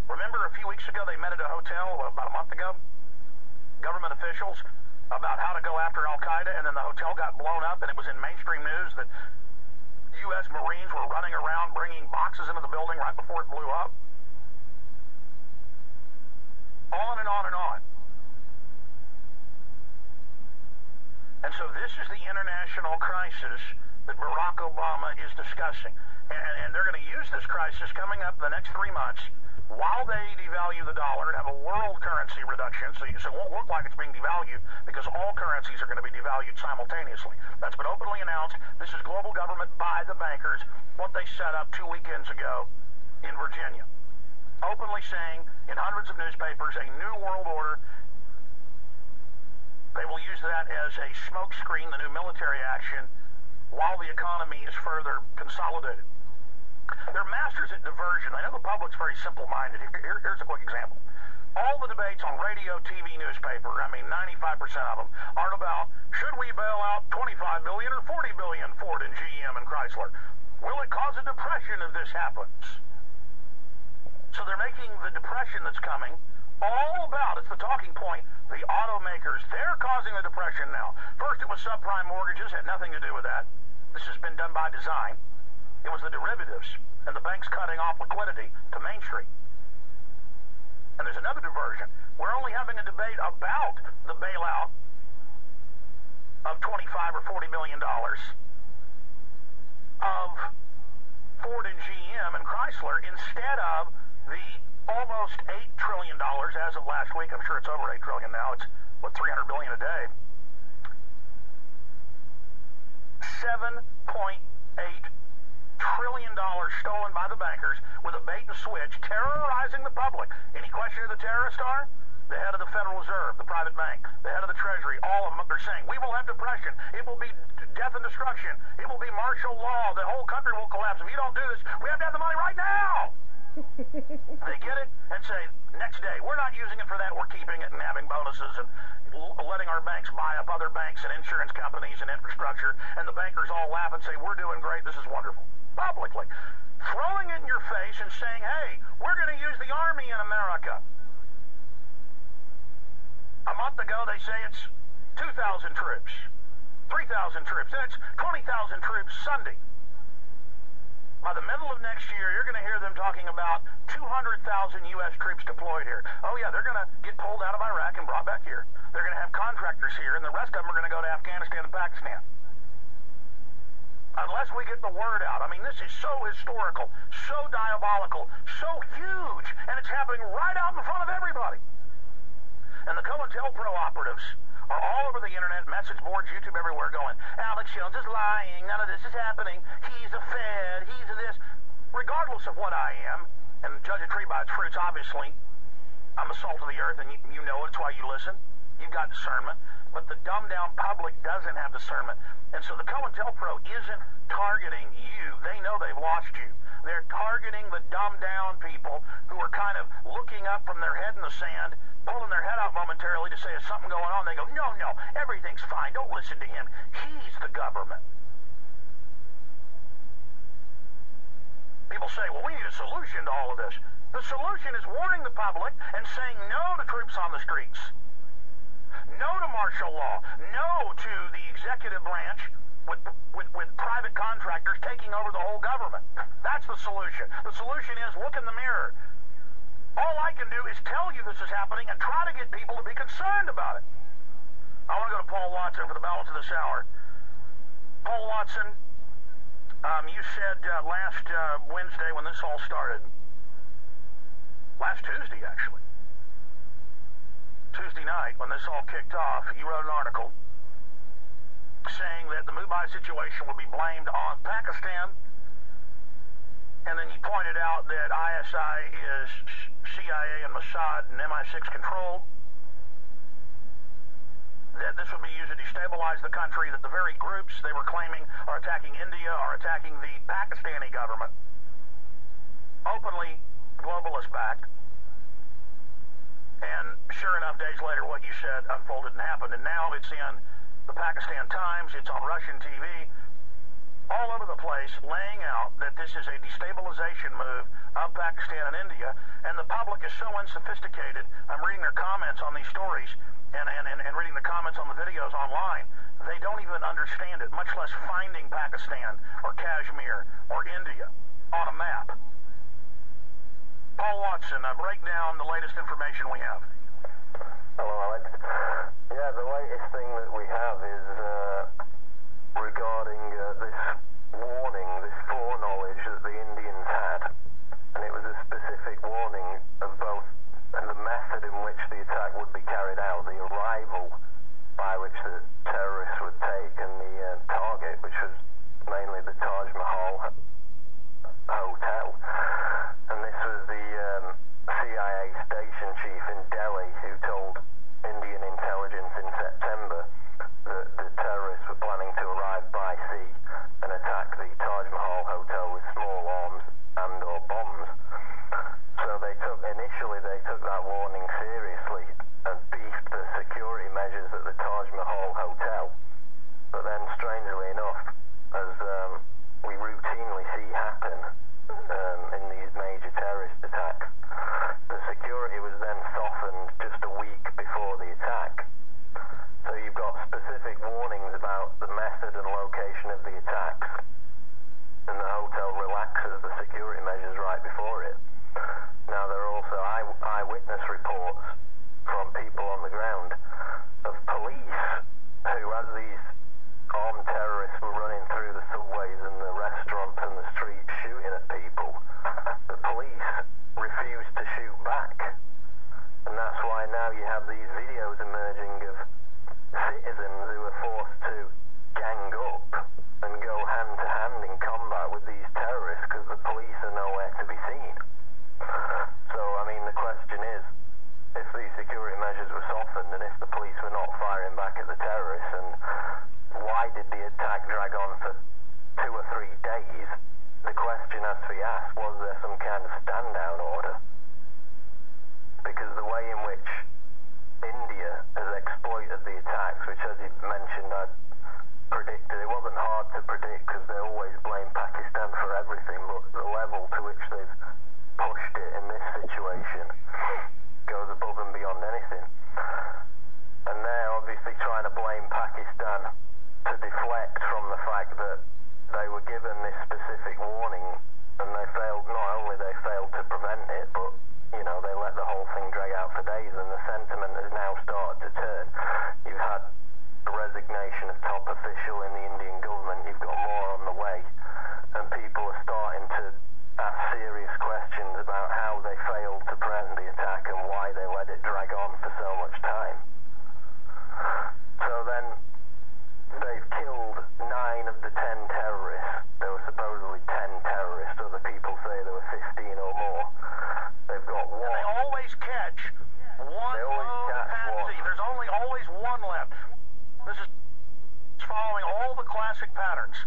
Remember a few weeks ago they met at a hotel, about a month ago? Government officials about how to go after Al-Qaeda, and then the hotel got blown up, and it was in mainstream news that U.S. Marines were running around bringing boxes into the building right before it blew up. On and on and on. And so this is the international crisis that Barack Obama is discussing. And they're going to use this crisis coming up the next 3 months while they devalue the dollar and have a world currency reduction, so it won't look like it's being devalued because all currencies are going to be devalued simultaneously. That's been openly announced. This is global government by the bankers, what they set up 2 weekends ago in Virginia. Openly saying in hundreds of newspapers, a new world order. They will use that as a smokescreen, the new military action, while the economy is further consolidated. They're masters at diversion. I know the public's very simple-minded. Here's a quick example. All the debates on radio, TV, newspaper, 95% of them, are about, should we bail out $25 billion or $40 billion Ford and GM and Chrysler? Will it cause a depression if this happens? So they're making the depression that's coming all about, it's the talking point, the automakers. They're causing the depression now. First it was subprime mortgages, had nothing to do with that. This has been done by design. It was the derivatives and the banks cutting off liquidity to Main Street. And there's another diversion. We're only having a debate about the bailout of $25 or $40 billion of Ford and GM and Chrysler instead of the almost $8 trillion as of last week. I'm sure it's over $8 trillion now. It's, what, $300 billion a day. $7.8 trillion stolen by the bankers with a bait and switch, terrorizing the public. Any question who the terrorists are? The head of the Federal Reserve, the private bank, the head of the Treasury, all of them are saying, we will have depression, it will be death and destruction, it will be martial law, the whole country will collapse. If you don't do this, we have to have the money right now. They get it and say, next day, we're not using it for that, we're keeping it and having bonuses and letting our banks buy up other banks and insurance companies and infrastructure, and the bankers all laugh and say, we're doing great, this is wonderful. Publicly. Throwing it in your face and saying, hey, we're going to use the Army in America. A month ago, they say it's 2,000 troops, 3,000 troops, and it's 20,000 troops Sunday. By the middle of next year, you're going to hear them talking about 200,000 U.S. troops deployed here. Oh, yeah, they're going to get pulled out of Iraq and brought back here. They're going to have contractors here, and the rest of them are going to go to Afghanistan and Pakistan. Unless we get the word out. This is so historical, so diabolical, so huge, and it's happening right out in front of everybody. And the COINTELPRO operatives are all over the internet, message boards, YouTube, everywhere, going, Alex Jones is lying, none of this is happening, he's a Fed, he's a this. Regardless of what I am, and judge a tree by its fruits, obviously, I'm the salt of the earth, and you know it, it's why you listen. You've got discernment. But the dumbed-down public doesn't have discernment. And so the COINTELPRO isn't targeting you. They know they've lost you. They're targeting the dumbed-down people who are kind of looking up from their head in the sand, pulling their head out momentarily to say, is something going on? They go, no, everything's fine. Don't listen to him. He's the government. People say, well, we need a solution to all of this. The solution is warning the public and saying no to troops on the streets. No to martial law. No to the executive branch with private contractors taking over the whole government. That's the solution. The solution is look in the mirror. All I can do is tell you this is happening and try to get people to be concerned about it. I want to go to Paul Watson for the balance of this hour. Paul Watson, you said last Wednesday when this all started, last Tuesday actually, Tuesday night when this all kicked off, you wrote an article saying that the Mumbai situation would be blamed on Pakistan, and then you pointed out that ISI is CIA and Mossad and MI6 controlled, that this would be used to destabilize the country, that the very groups they were claiming are attacking India are attacking the Pakistani government, openly globalist-backed. And sure enough, days later, what you said unfolded and happened. And now it's in the Pakistan Times, it's on Russian TV. all over the place laying out that this is a destabilization move of Pakistan and India, and the public is so unsophisticated. I'm reading their comments on these stories and reading the comments on the videos online. They don't even understand it, much less finding Pakistan or Kashmir or India on a map. Paul Watson, break down the latest information we have. Hello, Alex. Yeah, the latest thing that we have is regarding this warning, this foreknowledge that the Indians had. And it was a specific warning of both the method in which the attack would be carried out, the arrival by which the terrorists would take, and the target, which was mainly the Taj Mahal hotel. And this was the CIA station chief in Delhi who told Indian intelligence in September that the terrorists were planning to arrive by sea and attack the Taj Mahal hotel with small arms and or bombs. So initially they took that warning seriously and beefed the security measures at the Taj Mahal hotel. But then, strangely enough, as we routinely see happen in these major terrorist attacks, the security was then softened just a week before the attack. So you've got specific warnings about the method and location of the attacks, and the hotel relaxes the security measures right before it. Now, there are also eyewitness reports from people on the ground of police who, as these armed terrorists were running through the subways and the restaurants and the streets shooting at people, the police refused to shoot back. And that's why now you have these videos emerging of citizens who are forced to gang up and go hand to hand in combat with these terrorists because the police are nowhere to be seen. So, I mean, the question is, if these security measures were softened and if the police were not firing back at the terrorists, and why did the attack drag on for 2 or 3 days? The question has to be asked, was there some kind of stand-down order? Because the way in which India has exploited the attacks, which, as you mentioned, I predicted, it wasn't hard to predict because they always blame Pakistan for everything, but the level to which they've pushed it in this situation goes above and beyond anything. And they're obviously trying to blame Pakistan to deflect from the fact that they were given this specific warning and they failed, not only they failed to prevent it, but, you know, they let the whole thing drag out for days, and the sentiment has now started to turn. You've had the resignation of top official in the Indian government, you've got more on the way, and people are starting to ask serious questions about how they failed to prevent the attack and why they let it drag on for so much time. So then, they've killed 9 of the 10 terrorists. There were supposedly 10 terrorists, other people say there were 15 or more. They've got one. They always catch one lone patsy. There's always one left. This is following all the classic patterns.